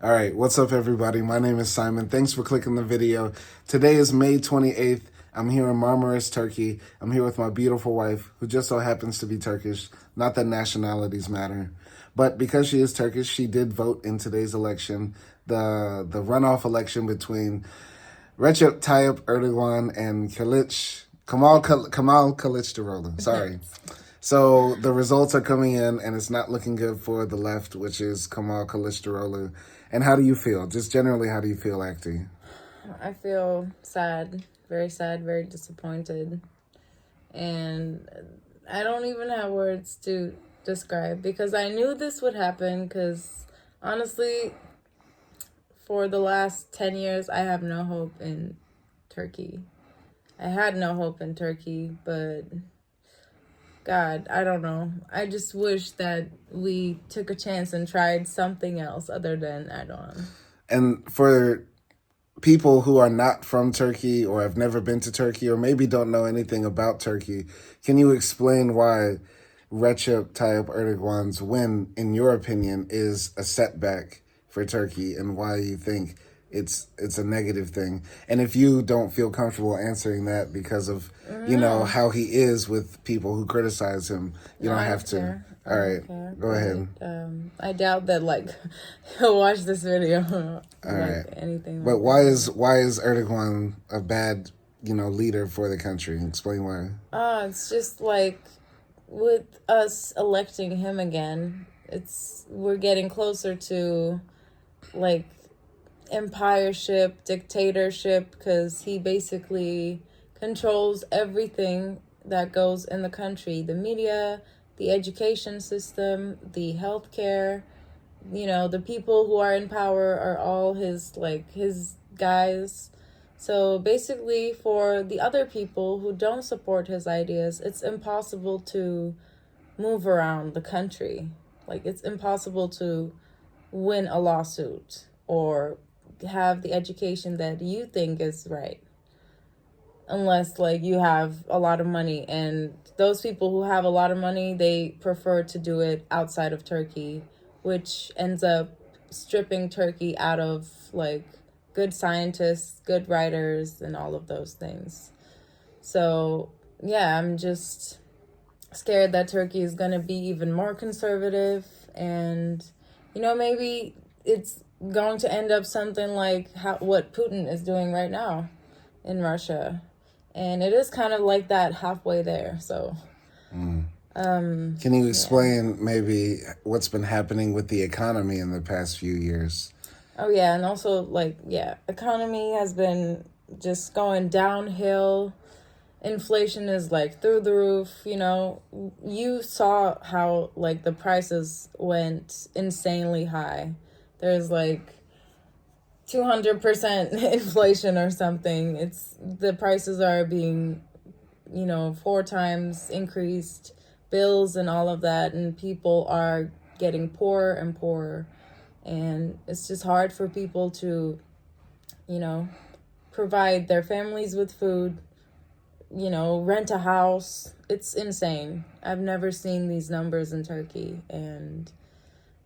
All right, what's up, everybody? My name is Simon. Thanks for clicking the video. Today is May 28th. I'm here in Marmaris, Turkey. I'm here with my beautiful wife, who just so happens to be Turkish. Not that nationalities matter. But because she is Turkish, she did vote in today's election, the runoff election between Recep Tayyip Erdogan and Kemal Kılıçdaroğlu. Sorry. So the results are coming in, and it's not looking good for the left, which is Kemal Kılıçdaroğlu. And how do you feel? Just generally, how do you feel, Acti? I feel sad, very disappointed. And I don't even have words to describe, because I knew this would happen, because honestly, for the last 10 years, I have no hope in Turkey. I had no hope in Turkey, but God, I don't know. I just wish that we took a chance and tried something else other than Erdogan. And for people who are not from Turkey or have never been to Turkey or maybe don't know anything about Turkey, can you explain why Recep Tayyip Erdogan's win, in your opinion, is a setback for Turkey, and why you think it's a negative thing? And if you don't feel comfortable answering that because of, you know, how he is with people who criticize him, you don't have to. All right, go ahead. I doubt that he'll watch this video. All right. Anything. But why is Erdogan a bad, leader for the country? Explain why. It's just with us electing him again, we're getting closer to empireship, dictatorship, because he basically controls everything that goes in the country. The media, the education system, the healthcare, the people who are in power are all his guys. So basically, for the other people who don't support his ideas, it's impossible to move around the country. It's impossible to win a lawsuit or have the education that you think is right, unless you have a lot of money. And those people who have a lot of money, they prefer to do it outside of Turkey, which ends up stripping Turkey out of good scientists, good writers, and all of those things. So yeah, I'm just scared that Turkey is going to be even more conservative, and maybe it's going to end up something like what Putin is doing right now in Russia. And it is kind of like that halfway there. So can you explain maybe what's been happening with the economy in the past few years? Oh yeah, and also economy has been just going downhill. Inflation is through the roof. You saw how the prices went insanely high. There's 200% inflation or something. The prices are being 4 times increased, bills and all of that, and people are getting poorer and poorer. And it's just hard for people to provide their families with food, rent a house. It's insane. I've never seen these numbers in Turkey, and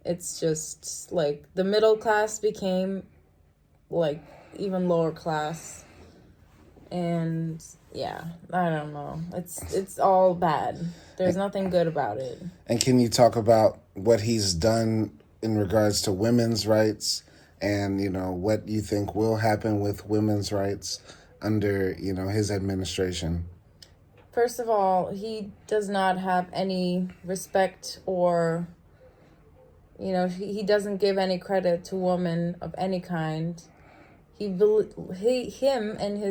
it's just the middle class became even lower class. And yeah, I don't know. It's all bad. There's nothing good about it. And can you talk about what he's done in regards to women's rights, and what you think will happen with women's rights under his administration? First of all, he does not have any respect, or he doesn't give any credit to women of any kind. Him and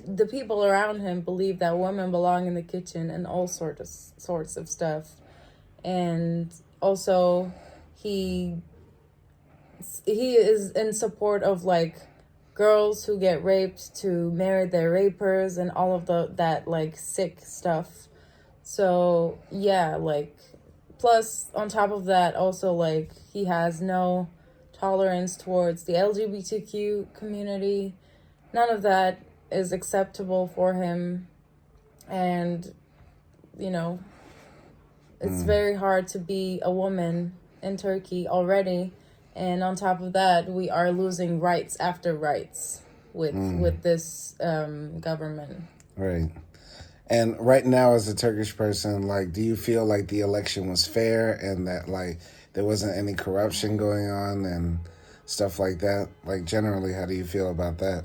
the people around him believe that women belong in the kitchen and all sorts of stuff. And also, he is in support of girls who get raped to marry their rapers and all of that sick stuff. So yeah, plus on top of that, also he has no tolerance towards the LGBTQ community. None of that is acceptable for him. And it's very hard to be a woman in Turkey already, And on top of that, we are losing rights after rights with this government. Right. And right now, as a Turkish person, like, do you feel like the election was fair and that, like, there wasn't any corruption going on and stuff like that? Like, generally, how do you feel about that?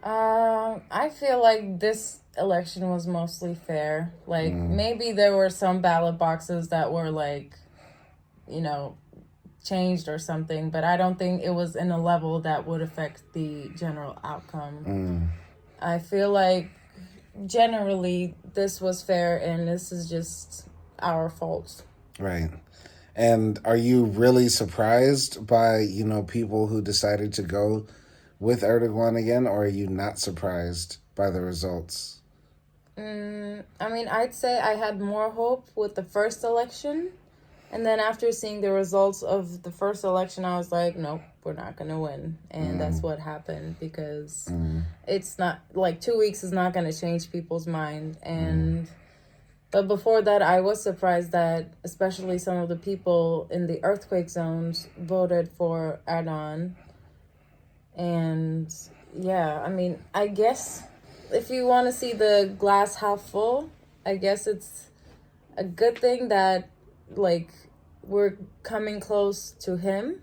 I feel like this election was mostly fair. Like, maybe there were some ballot boxes that were, like, you know, changed or something, but I don't think it was in a level that would affect the general outcome. I feel like generally this was fair and this is just our fault. Right. And are you really surprised by, people who decided to go with Erdogan again, or are you not surprised by the results? I mean, I'd say I had more hope with the first election. And then after seeing the results of the first election, I was like, nope, we're not going to win. And that's what happened because it's not, like 2 weeks is not going to change people's mind. But before that, I was surprised that especially some of the people in the earthquake zones voted for Erdogan. And yeah, I mean, I guess if you want to see the glass half full, I guess it's a good thing that, like, we're coming close to him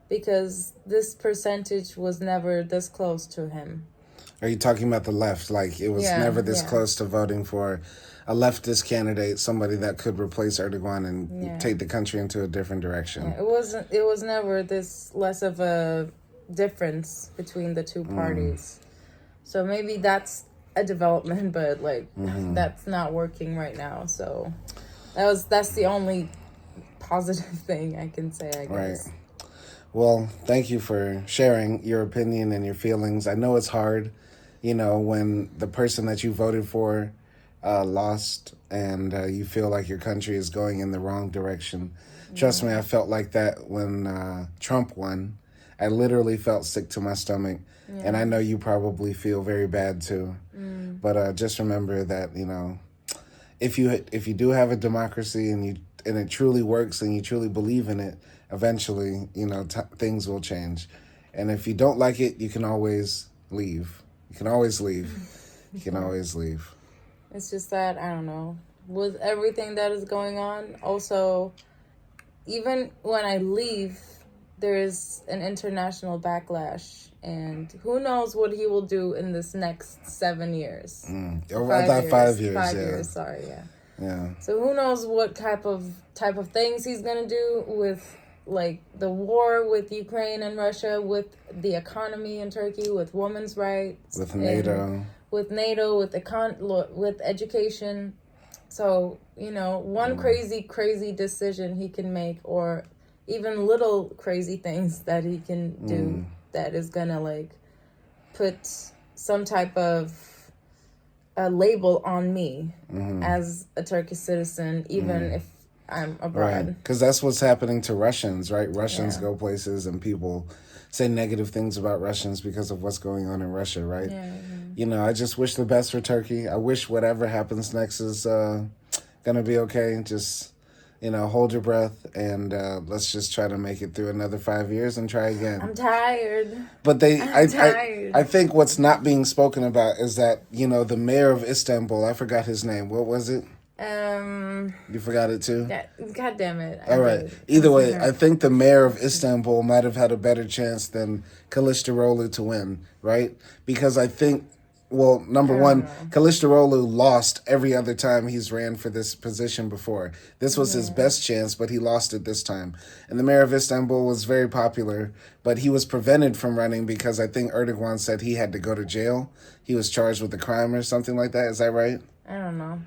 because this percentage was never this close to him. Are you talking about the left? Like, it was never this close to voting for a leftist candidate, somebody that could replace Erdogan and take the country into a different direction. Yeah, it was never this less of a difference between the two parties. So maybe that's a development, but like that's not working right now. So that's the only positive thing I can say, I guess. Right. Well, thank you for sharing your opinion and your feelings. I know it's hard, when the person that you voted for lost and you feel like your country is going in the wrong direction. Trust me, I felt like that when Trump won. I literally felt sick to my stomach. Yeah. And I know you probably feel very bad too. But just remember that, if you do have a democracy and it truly works and you truly believe in it, eventually, things will change. And if you don't like it, you can always leave. You can always leave. You can always leave. It's just that, I don't know, with everything that is going on, also, even when I leave, there is an international backlash. And who knows what he will do in this next 7 years. I thought 5 years. 5 years, sorry, yeah. Yeah. So who knows what type of things he's gonna do with, like, the war with Ukraine and Russia, with the economy in Turkey, with women's rights, with NATO, with education. So one crazy decision he can make, or even little crazy things that he can do that is gonna like put some type of a label on me as a Turkish citizen, even if I'm abroad. Right, because that's what's happening to Russians, right? Russians go places and people say negative things about Russians because of what's going on in Russia, right? Yeah. I just wish the best for Turkey. I wish whatever happens next is gonna be okay. Just hold your breath and let's just try to make it through another 5 years and try again. I'm tired. But I think what's not being spoken about is that, the mayor of Istanbul, I forgot his name. What was it? You forgot it too? God damn it. All right. Either way, I think the mayor of Istanbul might have had a better chance than Kılıçdaroğlu to win, right? Because I think, well, number one, Kılıçdaroğlu lost every other time he's ran for this position before. This was his best chance, but he lost it this time. And the mayor of Istanbul was very popular, but he was prevented from running because I think Erdogan said he had to go to jail. He was charged with a crime or something like that. Is that right? I don't know.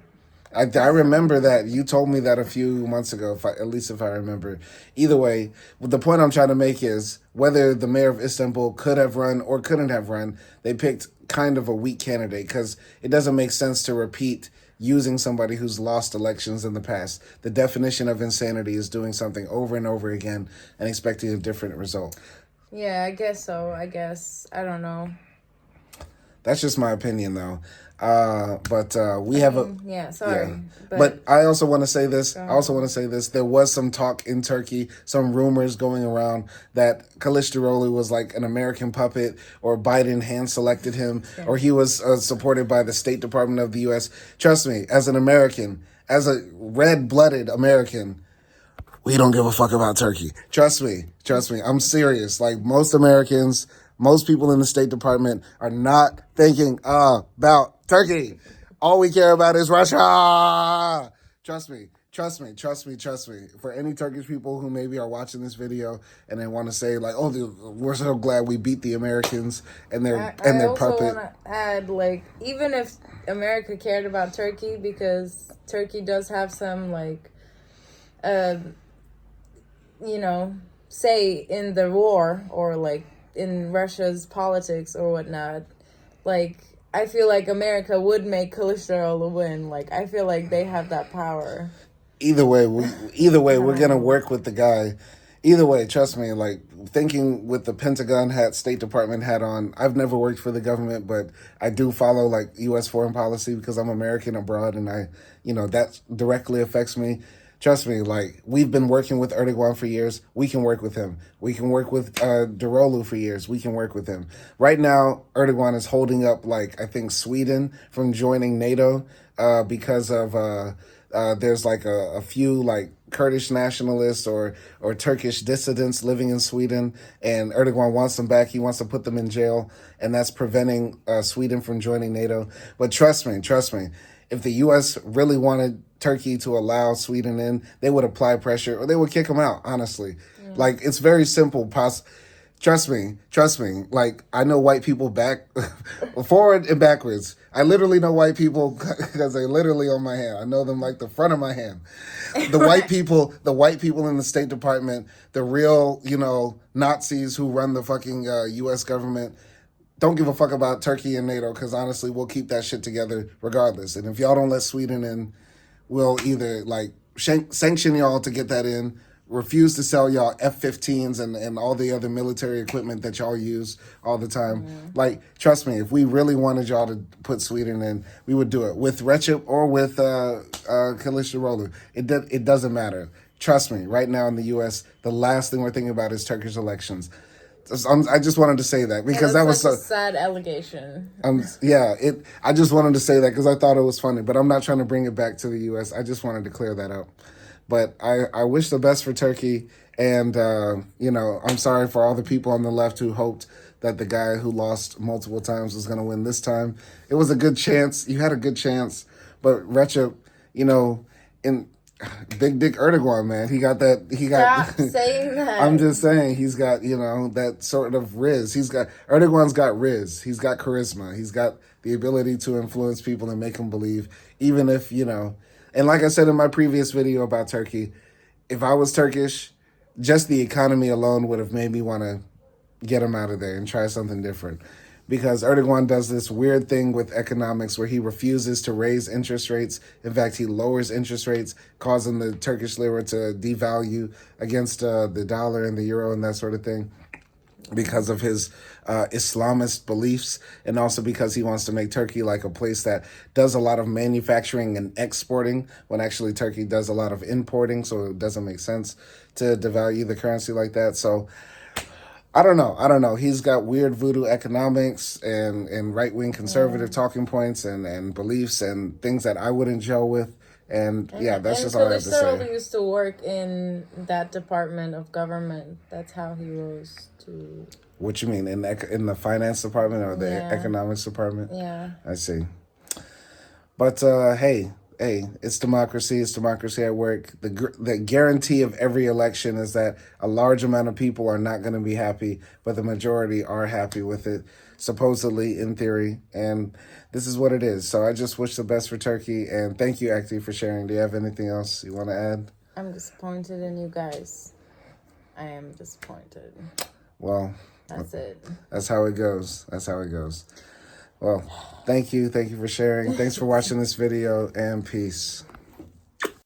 I remember that. You told me that a few months ago, at least if I remember. Either way, the point I'm trying to make is whether the mayor of Istanbul could have run or couldn't have run, they picked kind of a weak candidate because it doesn't make sense to repeat using somebody who's lost elections in the past. The definition of insanity is doing something over and over again and expecting a different result. Yeah, I guess so. I don't know. That's just my opinion, though. But we have a... Yeah, sorry. Yeah. But I also want to say this. There was some talk in Turkey, some rumors going around that Kılıçdaroğlu was like an American puppet, or Biden hand-selected him, or he was supported by the State Department of the U.S. Trust me, as an American, as a red-blooded American, we don't give a fuck about Turkey. Trust me. I'm serious. Like, most Americans, most people in the State Department are not thinking about Turkey. All we care about is Russia. Trust me. For any Turkish people who maybe are watching this video and they want to say like, "Oh, we're so glad we beat the Americans and their puppet." I also want to add, like, even if America cared about Turkey, because Turkey does have some like, say in the war, or like in Russia's politics or whatnot, like, I feel like America would make Kılıçdaroğlu win. Like, I feel like they have that power. Either way, we're gonna work with the guy. Either way, trust me. Like, thinking with the Pentagon hat, State Department hat on, I've never worked for the government, but I do follow like U.S. foreign policy because I'm American abroad, and that directly affects me. Trust me, like, we've been working with Erdogan for years. We can work with him. We can work with Daroğlu for years. We can work with him. Right now, Erdogan is holding up, like, I think Sweden from joining NATO because of there's like a few like Kurdish nationalists or Turkish dissidents living in Sweden, and Erdogan wants them back. He wants to put them in jail, and that's preventing Sweden from joining NATO. But trust me, if the U.S. really wanted Turkey to allow Sweden in, they would apply pressure, or they would kick them out, honestly. Yeah. Like, it's very simple. Trust me. Like, I know white people back, forward and backwards. I literally know white people because they're literally on my hand. I know them like the front of my hand. The white people in the State Department, the real, Nazis who run the fucking U.S. government, don't give a fuck about Turkey and NATO, because honestly, we'll keep that shit together regardless. And if y'all don't let Sweden in, we'll either like sanction y'all to get that in, refuse to sell y'all F-15s and all the other military equipment that y'all use all the time. Mm-hmm. Like, trust me, if we really wanted y'all to put Sweden in, we would do it with Recep or with Kılıçdaroğlu. It doesn't matter. Trust me, right now in the U.S., the last thing we're thinking about is Turkish elections. I just wanted to say that because that was such a sad allegation. I just wanted to say that because I thought it was funny, but I'm not trying to bring it back to the U.S. I just wanted to clear that up. But I wish the best for Turkey, and I'm sorry for all the people on the left who hoped that the guy who lost multiple times was going to win this time. It was a good chance. You had a good chance, but Recep, in Big Dick Erdogan, man. Stop saying that. I'm just saying he's got, that sort of riz. Erdogan's got riz. He's got charisma. He's got the ability to influence people and make them believe, even if, and like I said in my previous video about Turkey, if I was Turkish, just the economy alone would have made me want to get him out of there and try something different. Because Erdogan does this weird thing with economics where he refuses to raise interest rates. In fact, he lowers interest rates, causing the Turkish lira to devalue against the dollar and the euro and that sort of thing, because of his Islamist beliefs, and also because he wants to make Turkey like a place that does a lot of manufacturing and exporting, when actually Turkey does a lot of importing, so it doesn't make sense to devalue the currency like that. So I don't know. He's got weird voodoo economics and right-wing conservative talking points and beliefs and things that I wouldn't gel with. And that's just all I have to say. Kılıçdaroğlu used to work in that department of government. That's how he rose to... What you mean, in the finance department or the economics department? Yeah. I see. But, hey, it's democracy. It's democracy at work. The guarantee of every election is that a large amount of people are not going to be happy, but the majority are happy with it, supposedly, in theory. And this is what it is. So I just wish the best for Turkey. And thank you, Akti, for sharing. Do you have anything else you want to add? I'm disappointed in you guys. I am disappointed. Well, that's it. That's how it goes. Well, thank you. Thank you for sharing. Thanks for watching this video, and peace.